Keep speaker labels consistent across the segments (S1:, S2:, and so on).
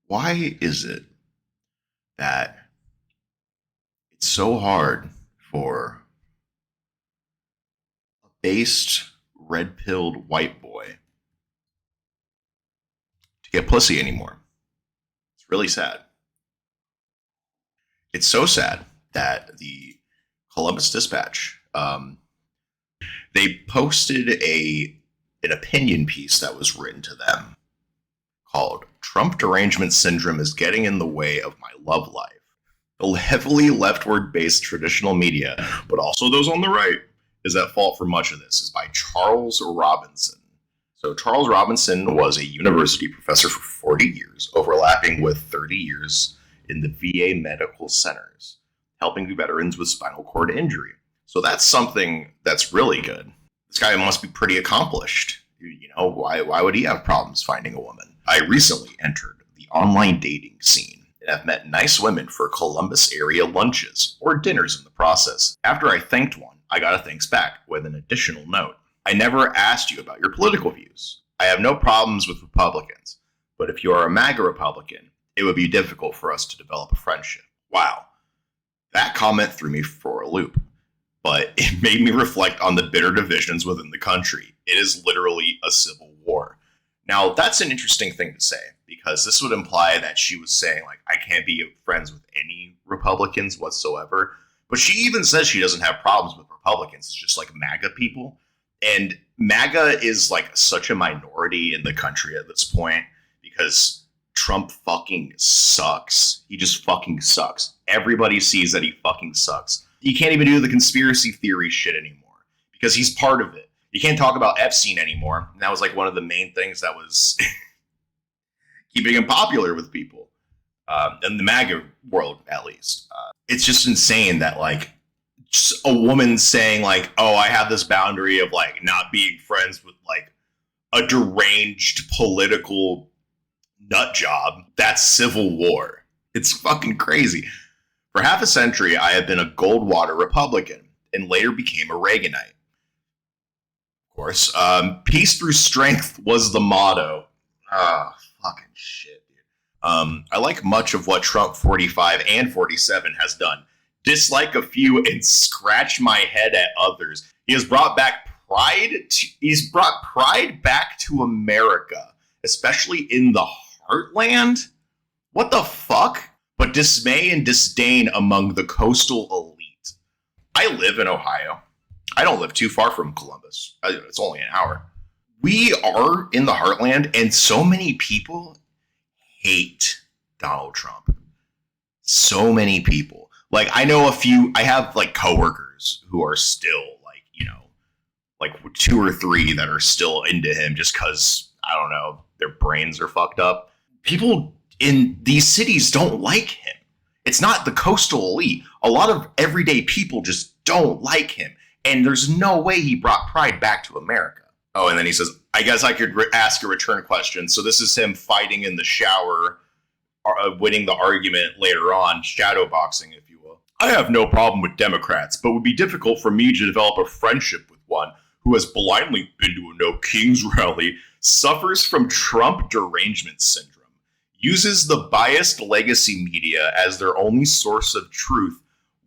S1: Why is it that it's so hard for a based, red pilled white boy to get pussy anymore? It's really sad. It's so sad that the Columbus Dispatch they posted an opinion piece that was written to them called "Trump Derangement Syndrome is Getting in the Way of My Love Life." The heavily leftward-based traditional media, but also those on the right, is at fault for much of this, is by Charles Robinson. So Charles Robinson was a university professor for 40 years, overlapping with 30 years in the VA medical centers, helping veterans with spinal cord injury. So that's something that's really good. This guy must be pretty accomplished. You know, why would he have problems finding a woman? I recently entered the online dating scene and have met nice women for Columbus area lunches or dinners in the process. After I thanked one, I got a thanks back with an additional note. I never asked you about your political views. I have no problems with Republicans, but if you are a MAGA Republican, it would be difficult for us to develop a friendship. Wow. That comment threw me for a loop, but it made me reflect on the bitter divisions within the country. It is literally a civil war. Now, that's an interesting thing to say, because this would imply that she was saying, like, I can't be friends with any Republicans whatsoever. But she even says she doesn't have problems with Republicans. It's just like MAGA people. And MAGA is like such a minority in the country at this point because Trump fucking sucks. He just fucking sucks. Everybody sees that he fucking sucks. You can't even do the conspiracy theory shit anymore because he's part of it. You can't talk about Epstein anymore. And that was like one of the main things that was keeping him popular with people. In the MAGA world, at least. It's just insane that, like, just a woman saying, like, oh, I have this boundary of, like, not being friends with, like, a deranged political nut job. That's civil war. It's fucking crazy. For half a century, I have been a Goldwater Republican and later became a Reaganite. Of course, peace through strength was the motto. Fucking shit, dude. I like much of what Trump 45 and 47 has done. Dislike a few and scratch my head at others. He has brought back he's brought pride back to America, especially in the heartland. What the fuck? But dismay and disdain among the coastal elite. I live in Ohio. I don't live too far from Columbus. It's only an hour. We are in the heartland, and so many people hate Donald Trump. So many people. Like, I know I have, like, coworkers who are still, like, you know, like 2 or 3 that are still into him just because, I don't know, their brains are fucked up. People in these cities don't like him. It's not the coastal elite. A lot of everyday people just don't like him. And there's no way he brought pride back to America. Oh, and then he says, I guess I could ask a return question. So this is him fighting in the shower, winning the argument later on, shadow boxing, if you will. I have no problem with Democrats, but it would be difficult for me to develop a friendship with one who has blindly been to a No Kings rally, suffers from Trump derangement syndrome, uses the biased legacy media as their only source of truth,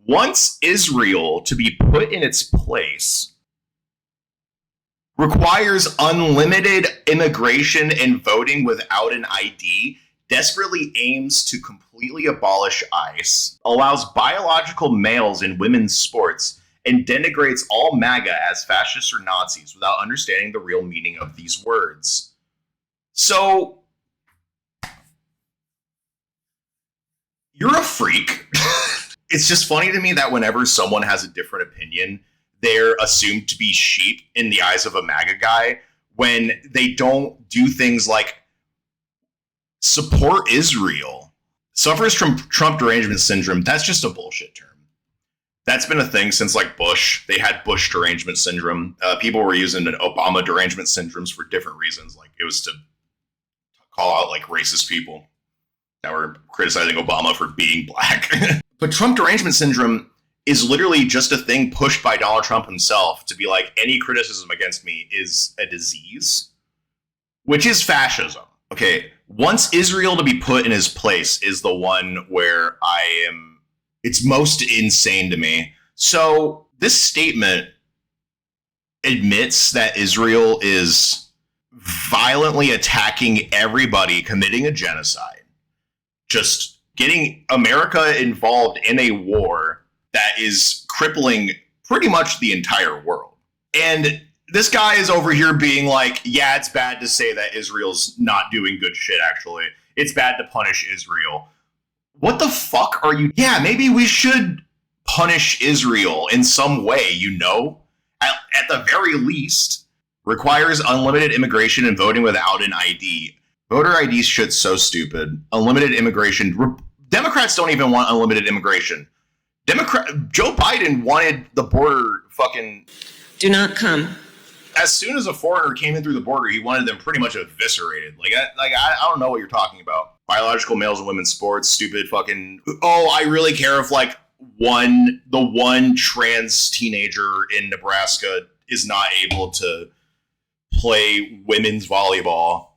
S1: wants Israel to be put in its place, requires unlimited immigration and voting without an ID, desperately aims to completely abolish ICE, allows biological males in women's sports, and denigrates all MAGA as fascists or Nazis without understanding the real meaning of these words. So, you're a freak. It's just funny to me that whenever someone has a different opinion, they're assumed to be sheep in the eyes of a MAGA guy when they don't do things like support Israel. Suffers from Trump derangement syndrome. That's just a bullshit term. That's been a thing since, like, Bush. They had Bush derangement syndrome. People were using an Obama derangement syndromes for different reasons. Like, it was to call out, like, racist people that were criticizing Obama for being black. But Trump derangement syndrome is literally just a thing pushed by Donald Trump himself to be like, any criticism against me is a disease, which is fascism. Okay, Wants Israel to be put in his place is the one where it's most insane to me. So this statement admits that Israel is violently attacking everybody, committing a genocide, just getting America involved in a war that is crippling pretty much the entire world. And this guy is over here being like, yeah, it's bad to say that Israel's not doing good shit, actually. It's bad to punish Israel. What the fuck are you? Yeah, maybe we should punish Israel in some way, you know? At the very least, requires unlimited immigration and voting without an ID. Voter ID shit's so stupid. Unlimited immigration. Democrats don't even want unlimited immigration. Joe Biden wanted the border fucking...
S2: Do not come.
S1: As soon as a foreigner came in through the border, he wanted them pretty much eviscerated. I don't know what you're talking about. Biological males and women's sports, stupid fucking... Oh, I really care if, like, the one trans teenager in Nebraska is not able to play women's volleyball.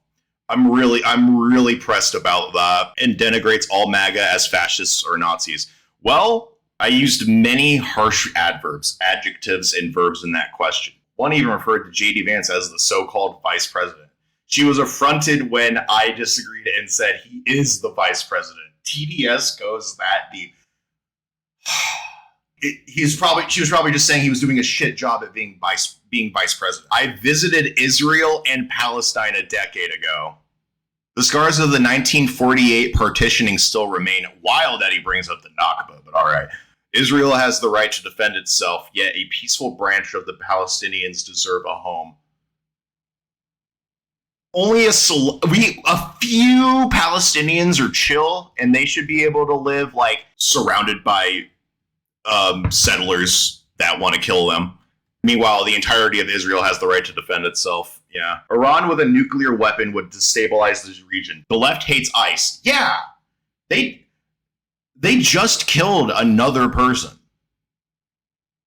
S1: I'm really pressed about that, and denigrates all MAGA as fascists or Nazis. Well, I used many harsh adjectives, and verbs in that question. One even referred to J.D. Vance as the so-called vice president. She was affronted when I disagreed and said he is the vice president. TDS goes that deep. She was probably just saying he was doing a shit job at being vice president. I visited Israel and Palestine a decade ago. The scars of the 1948 partitioning still remain. Wild that he brings up the Nakba, but all right. Israel has the right to defend itself, yet a peaceful branch of the Palestinians deserve a home. Only a few Palestinians are chill, and they should be able to live like surrounded by settlers that want to kill them. Meanwhile, the entirety of Israel has the right to defend itself. Yeah. Iran with a nuclear weapon would destabilize this region. The left hates ICE. Yeah. They just killed another person.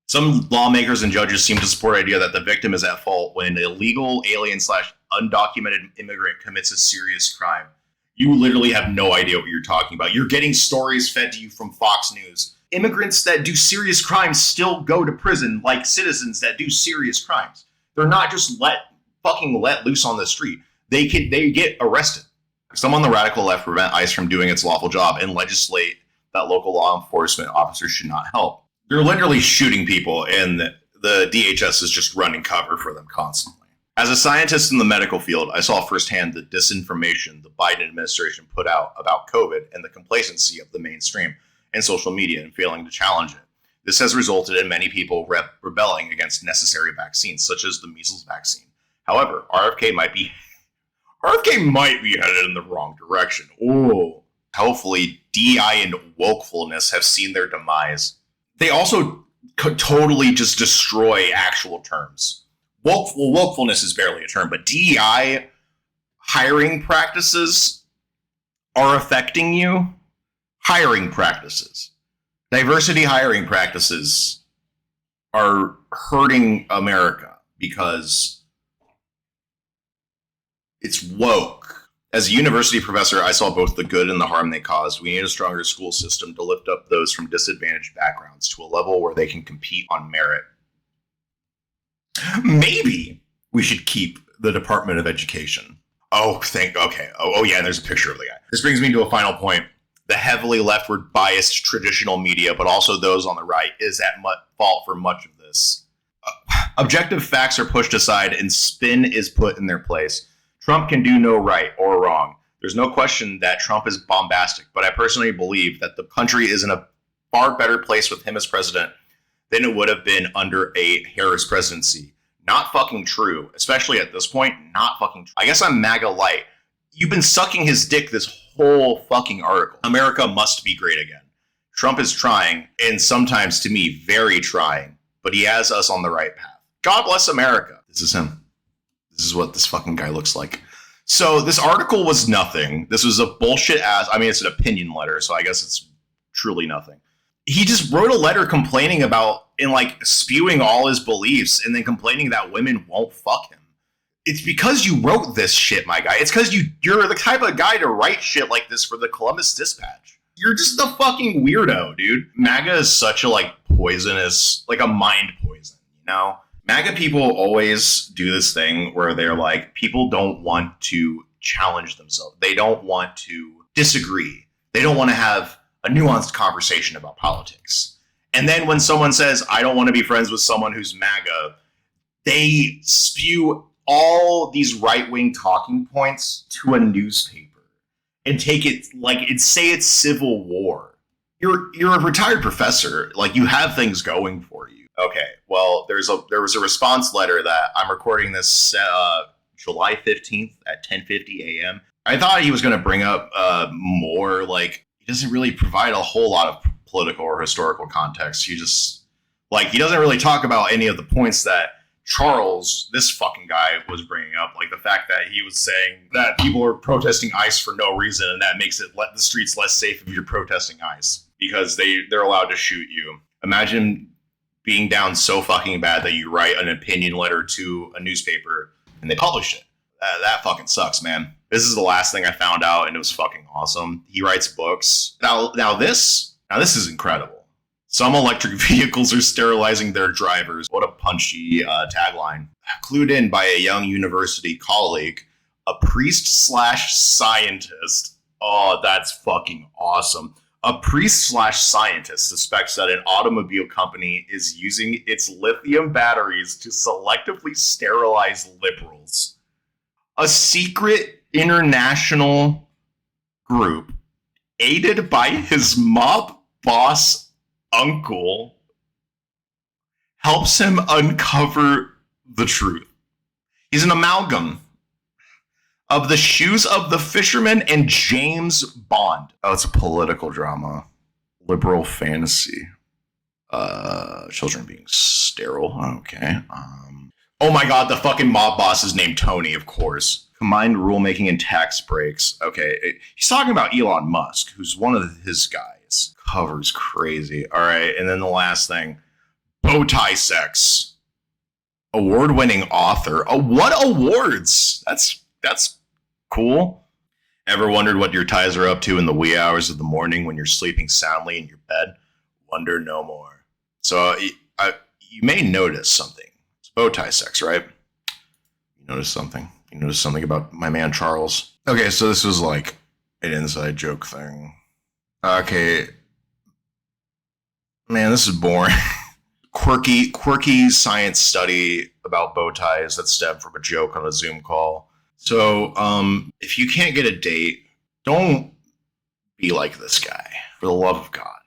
S1: Some lawmakers and judges seem to support the idea that the victim is at fault when an illegal alien / undocumented immigrant commits a serious crime. You literally have no idea what you're talking about. You're getting stories fed to you from Fox News. Immigrants that do serious crimes still go to prison like citizens that do serious crimes. They're not just let loose on the street. They get arrested. Some on the radical left prevent ICE from doing its lawful job and legislate that local law enforcement officers should not help. They're literally shooting people, and the DHS is just running cover for them constantly. As a scientist in the medical field, I saw firsthand the disinformation the Biden administration put out about COVID and the complacency of the mainstream and social media in failing to challenge it. This has resulted in many people rebelling against necessary vaccines, such as the measles vaccine. However, RFK might be headed in the wrong direction. Oh, hopefully DEI and wokefulness have seen their demise. They also could totally just destroy actual terms. Wokefulness is barely a term, but DEI hiring practices are affecting you. Hiring practices. Diversity hiring practices are hurting America because it's woke. As a university professor, I saw both the good and the harm they caused. We need a stronger school system to lift up those from disadvantaged backgrounds to a level where they can compete on merit. Maybe we should keep the Department of Education. Oh, yeah, and there's a picture of the guy. This brings me to a final point. The heavily leftward biased traditional media, but also those on the right, is at fault for much of this. Objective facts are pushed aside and spin is put in their place. Trump can do no right or wrong. There's no question that Trump is bombastic, but I personally believe that the country is in a far better place with him as president than it would have been under a Harris presidency. Not fucking true, especially at this point, not fucking true. I guess I'm MAGA light. You've been sucking his dick this whole fucking article. America must be great again. Trump is trying, and sometimes to me, very trying, but he has us on the right path. God bless America. This is him. This is what this fucking guy looks like. So this article was nothing. This was a bullshit ass. I mean, it's an opinion letter, so I guess it's truly nothing. He just wrote a letter complaining about and like spewing all his beliefs and then complaining that women won't fuck him. It's because you wrote this shit, my guy. It's because you're the type of guy to write shit like this for the Columbus Dispatch. You're just a fucking weirdo, dude. MAGA is such a like poisonous, like a mind poison, you know? MAGA people always do this thing where they're like, people don't want to challenge themselves. They don't want to disagree. They don't want to have a nuanced conversation about politics. And then when someone says, I don't want to be friends with someone who's MAGA, they spew all these right-wing talking points to a newspaper and take it like say it's civil war. You're a retired professor, like you have things going for you. Okay, well there was a response letter that I'm recording this July 15th at 10:50 a.m. I thought he was going to bring up more, like he doesn't really provide a whole lot of political or historical context. He doesn't really talk about any of the points that Charles, this fucking guy, was bringing up, like the fact that he was saying that people are protesting ICE for no reason, and that makes it the streets less safe if you're protesting ICE because they're allowed to shoot you. Imagine being down so fucking bad that you write an opinion letter to a newspaper and they publish it. That fucking sucks, man. This is the last thing I found out, and it was fucking awesome. He writes books. Now this is incredible. Some electric vehicles are sterilizing their drivers. What a punchy tagline. Clued in by a young university colleague, a priest/scientist. Oh, that's fucking awesome. A priest/scientist suspects that an automobile company is using its lithium batteries to selectively sterilize liberals. A secret international group, aided by his mob boss uncle, helps him uncover the truth. He's an amalgam of the shoes of the fisherman and James Bond. Oh, it's a political drama. Liberal fantasy. Children being sterile. Okay. Oh my god, the fucking mob boss is named Tony, of course. Combined rulemaking and tax breaks. Okay, he's talking about Elon Musk, who's one of his guys. Cover's crazy. All right, and then the last thing. Bowtie sex. Award-winning author. Oh, what awards? That's cool. Ever wondered what your ties are up to in the wee hours of the morning when you're sleeping soundly in your bed? Wonder no more. So you may notice something. It's bowtie sex, right? You notice something. You notice something about my man Charles. Okay, so this was like an inside joke thing. Okay. Man, this is boring. Quirky science study about bow ties that stemmed from a joke on a Zoom call. So, if you can't get a date, don't be like this guy, for the love of God.